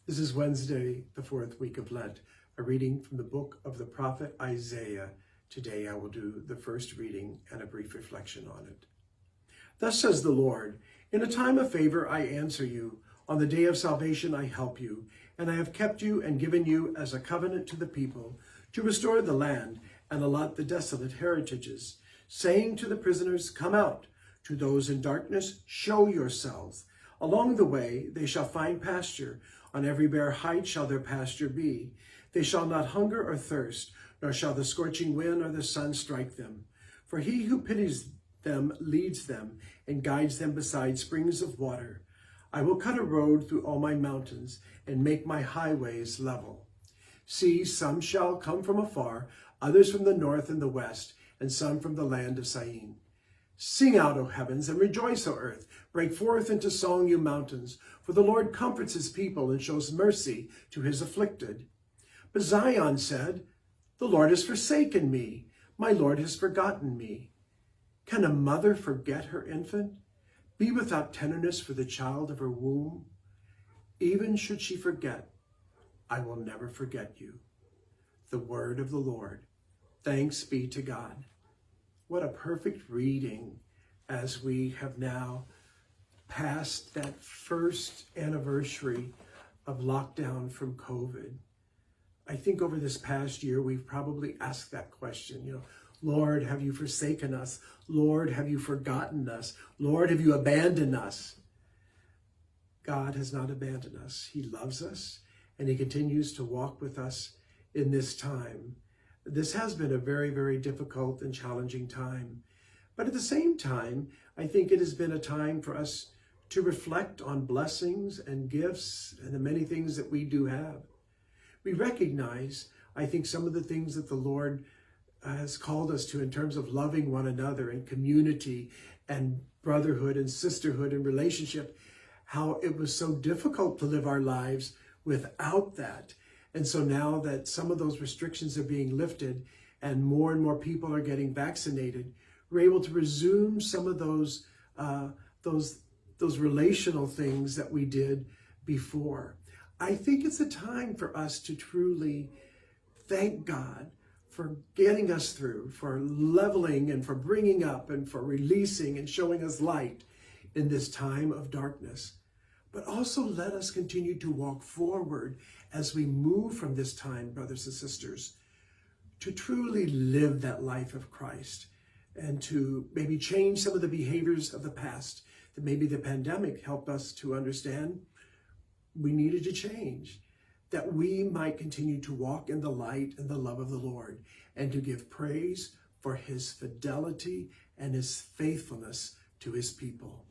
This is Wednesday, the fourth week of Lent, a reading from the book of the prophet Isaiah. Today I will do the first reading and a brief reflection on it. Thus says the Lord, in a time of favor I answer you, on the day of salvation I help you, and I have kept you and given you as a covenant to the people, to restore the land and allot the desolate heritages, saying to the prisoners, come out, to those in darkness, show yourselves. Along the way they shall find pasture, on every bare height shall their pasture be. They shall not hunger or thirst, nor shall the scorching wind or the sun strike them. For he who pities them leads them, and guides them beside springs of water. I will cut a road through all my mountains, and make my highways level. See, some shall come from afar, others from the north and the west, and some from the land of Syene. Sing out, O heavens, and rejoice, O earth. Break forth into song, you mountains, for the Lord comforts his people and shows mercy to his afflicted. But Zion said, the Lord has forsaken me. My Lord has forgotten me. Can a mother forget her infant? Be without tenderness for the child of her womb? Even should she forget, I will never forget you. The word of the Lord. Thanks be to God. What a perfect reading as we have now passed that first anniversary of lockdown from COVID. I think over this past year, we've probably asked that question, Lord, have you forsaken us? Lord, have you forgotten us? Lord, have you abandoned us? God has not abandoned us. He loves us, and he continues to walk with us in this time. This has been a very, very difficult and challenging time. But at the same time, I think it has been a time for us to reflect on blessings and gifts and the many things that we do have. We recognize, I think, some of the things that the Lord has called us to in terms of loving one another and community and brotherhood and sisterhood and relationship, how it was so difficult to live our lives without that. And so now that some of those restrictions are being lifted and more people are getting vaccinated, we're able to resume some of those relational things that we did before. I think it's a time for us to truly thank God for getting us through, for leveling and for bringing up and for releasing and showing us light in this time of darkness. But also let us continue to walk forward as we move from this time, brothers and sisters, to truly live that life of Christ and to maybe change some of the behaviors of the past that maybe the pandemic helped us to understand we needed to change, that we might continue to walk in the light and the love of the Lord and to give praise for his fidelity and his faithfulness to his people.